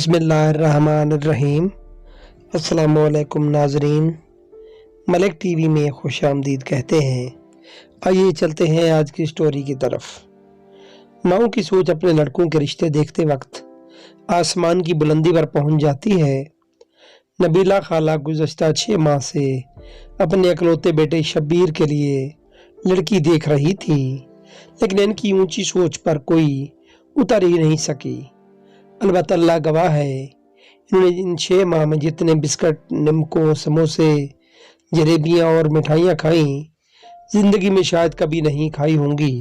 बिस्मिल्लाहिर्रहमानिर्रहीम। अस्सलामुअलैकुम नाजरीन, मलिक टीवी में खुश आमदीद कहते हैं। आइए चलते हैं आज की स्टोरी की तरफ। माओ की सोच अपने लड़कों के रिश्ते देखते वक्त आसमान की बुलंदी पर पहुंच जाती है। नबीला खाला गुज़श्ता 6 माह से अपने इकलौते बेटे शब्बीर के लिए लड़की देख रही थी, लेकिन इनकी ऊंची सोच पर कोई उतर ही नहीं सकी। अलबत्ता अल्लाह गवाह है, इन्होंने इन 6 माह में जितने बिस्किट, निमको, समोसे, जलेबियाँ और मिठाइयाँ खाई, जिंदगी में शायद कभी नहीं खाई होंगी।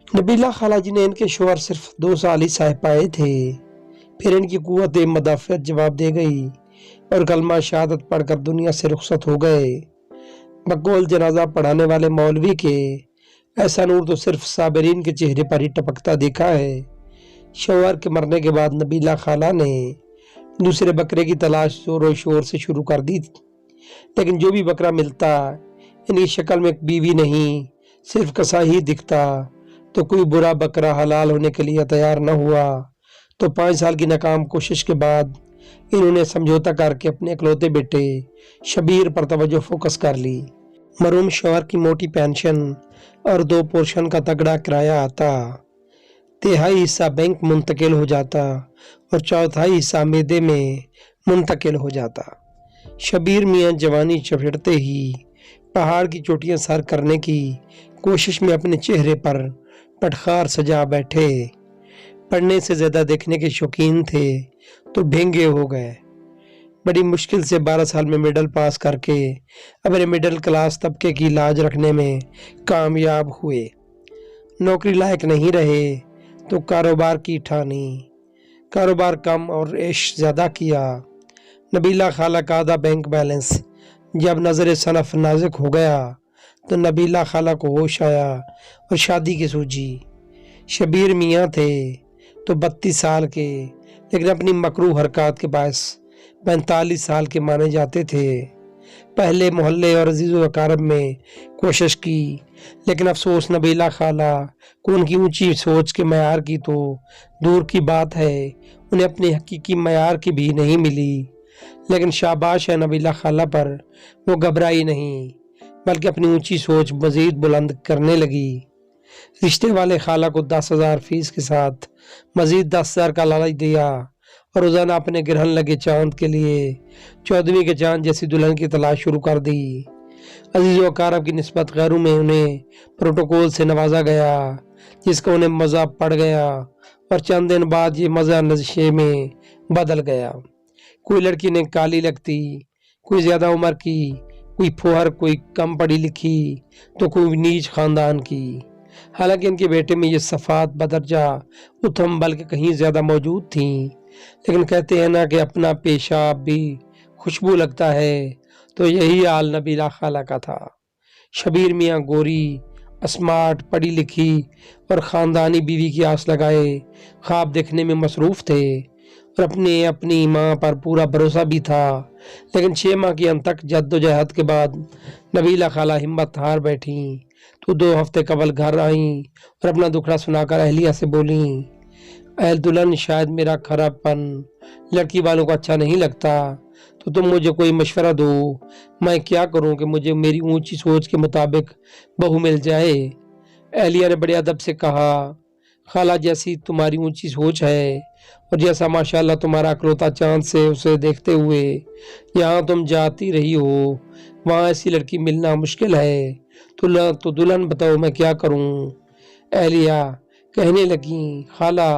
नबीला खाला जी ने इनके शोहर सिर्फ 2 साल ही सह पाए थे, फिर इनकी कुव्वत मदाफ़त जवाब दे गई और कलमा शहादत पढ़कर दुनिया से रुखसत हो गए। बकौल जनाजा पढ़ाने वाले मौलवी के ऐसा नूर तो सिर्फ साबिरीन के चेहरे पर ही टपकता देखा है। शौहर के मरने के बाद नबीला खाला ने दूसरे बकरे की तलाश जोरों शोर से शुरू कर दी, लेकिन जो भी बकरा मिलता इनकी शक्ल में बीवी नहीं, सिर्फ कसा ही दिखता। तो कोई बुरा बकरा हलाल होने के लिए तैयार न हुआ तो 5 साल की नाकाम कोशिश के बाद इन्होंने समझौता करके अपने इकलौते बेटे शब्बीर पर तवज्जो फोकस कर ली। मरूम शौहर की मोटी पेंशन और 2 पोर्शन का तगड़ा किराया आता, 1/3 हिस्सा बैंक मुंतकिल हो जाता और 1/4 हिस्सा मैदे में मुंतकिल हो जाता। शब्बीर मियाँ जवानी चपेटते ही पहाड़ की चोटियां सर करने की कोशिश में अपने चेहरे पर पटखार सजा बैठे। पढ़ने से ज़्यादा देखने के शौकीन थे तो भेंगे हो गए। बड़ी मुश्किल से 12 साल में मिडिल पास करके अपने मिडिल क्लास तबके की लाज रखने में कामयाब हुए। नौकरी लायक नहीं रहे तो कारोबार की ठानी, कारोबार कम और ऐश ज़्यादा किया। नबीला खाला का आधा बैंक बैलेंस जब नज़र सनफ नाजुक हो गया तो नबीला खाला को होश आया और शादी की सूझी। शब्बीर मियाँ थे तो 32 साल के, लेकिन अपनी मकरू हरकत के बायस 45 साल के माने जाते थे। पहले मोहल्ले और अजीज़ व अकारब में कोशिश की, लेकिन अफसोस नबीला खाला को उनकी ऊंची सोच के मयार की तो दूर की बात है, उन्हें अपने हकीकी मयार की भी नहीं मिली। लेकिन शाबाश है नबीला खाला पर, वो घबराई नहीं बल्कि अपनी ऊंची सोच मजीद बुलंद करने लगी। रिश्ते वाले खाला को 10,000 फीस के साथ मजीद 10,000 का लालच दिया और रोजाना अपने गिरहन लगे चांद के लिए 14वीं के चांद जैसी दुल्हन की तलाश शुरू कर दी। अजीज़ व अकारब की निस्बत गैरों में उन्हें प्रोटोकॉल से नवाजा गया, जिसका उन्हें मज़ा पड़ गया और चंद दिन बाद ये मज़ा नशे में बदल गया। कोई लड़की ने काली लगती, कोई ज़्यादा उम्र की, कोई फुहर, कोई कम पढ़ी लिखी तो कोई नीच ख़ानदान की। हालांकि इनके बेटे में ये सफ़ात बदरजा उत्तम बल्कि कहीं ज़्यादा मौजूद थी, लेकिन कहते हैं ना कि अपना पेशाब भी खुशबू लगता है, तो यही हाल नबीला खाला का था। शब्बीर मियाँ गोरी, स्मार्ट, पढ़ी लिखी और ख़ानदानी बीवी की आस लगाए ख्वाब देखने में मसरूफ़ थे और अपनी माँ पर पूरा भरोसा भी था। लेकिन 6 माह की अनथक जद्दोजहद के बाद नबीला खाला हिम्मत हार बैठी तो 2 हफ्ते कबल घर आईं और अपना दुखड़ा सुनाकर अहलिया से बोली, अहल दुल्हन, शायद मेरा खराबपन लड़की वालों को अच्छा नहीं लगता, तो तुम मुझे कोई मशवरा दो, मैं क्या करूं कि मुझे मेरी ऊंची सोच के मुताबिक बहू मिल जाए। अहलिया ने बड़े अदब से कहा, खाला, जैसी तुम्हारी ऊंची सोच है और जैसा माशाल्लाह तुम्हारा अकलौता चांद से उसे देखते हुए यहाँ तुम जाती रही हो, वहाँ ऐसी लड़की मिलना मुश्किल है, तो दुल्हन बताओ मैं क्या करूं। अहलिया कहने लगी, खाला,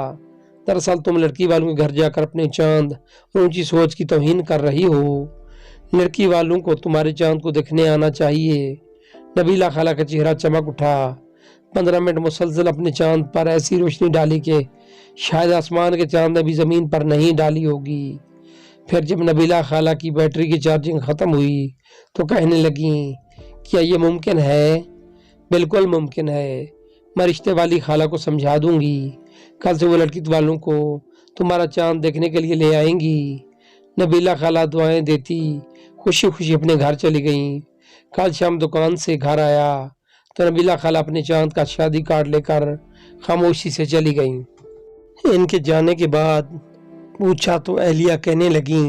दरअसल तुम लड़की वालों के घर जाकर अपने चांद और ऊंची सोच की तौहीन कर रही हो। लड़की वालों को तुम्हारे चांद को देखने आना चाहिए। नबीला खाला का चेहरा चमक उठा। 15 मिनट मुसलसल अपने चांद पर ऐसी रोशनी डाली कि शायद आसमान के चांद ने भी ज़मीन पर नहीं डाली होगी। फिर जब नबीला खाला की बैटरी की चार्जिंग ख़त्म हुई तो कहने लगी, क्या ये मुमकिन है? बिल्कुल मुमकिन है, मैं रिश्ते वाली खाला को समझा दूंगी, कल से वो लड़की वालों को तुम्हारा चांद देखने के लिए ले आएंगी। नबीला खाला दुआएं देती खुशी खुशी अपने घर चली गईं। कल शाम दुकान से घर आया तो नबीला खाला अपने चांद का शादी कार्ड लेकर खामोशी से चली गईं। इनके जाने के बाद पूछा तो अहलिया कहने लगी,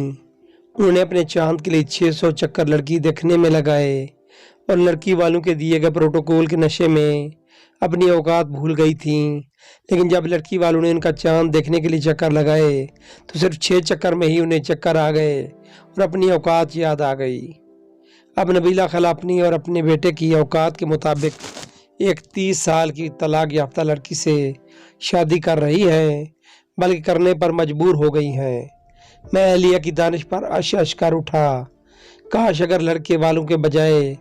उन्होंने अपने चांद के लिए 600 चक्कर लड़की देखने में लगाए और लड़की वालों के दिए गए प्रोटोकॉल के नशे में अपनी औकात भूल गई थी। लेकिन जब लड़की वालों ने उनका चांद देखने के लिए चक्कर लगाए तो सिर्फ 6 चक्कर में ही उन्हें चक्कर आ गए और अपनी औकात याद आ गई। अब नबीला खला अपनी और अपने बेटे की औकात के मुताबिक एक 30 साल की तलाक याफ्ता लड़की से शादी कर रही है, बल्कि करने पर मजबूर हो गई है। मैं अहलिया की दानिश पर अश कर उठा। काश अगर लड़के वालों के बजाय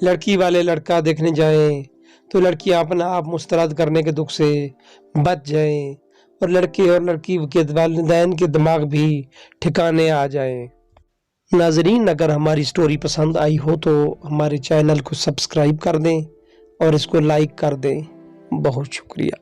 लड़की वाले लड़का देखने जाएं तो लड़कियां अपना आप मुस्तरद करने के दुख से बच जाएं और लड़के और लड़की के वालिदैन के दिमाग भी ठिकाने आ जाएं। नाजरीन, अगर हमारी स्टोरी पसंद आई हो तो हमारे चैनल को सब्सक्राइब कर दें और इसको लाइक कर दें। बहुत शुक्रिया।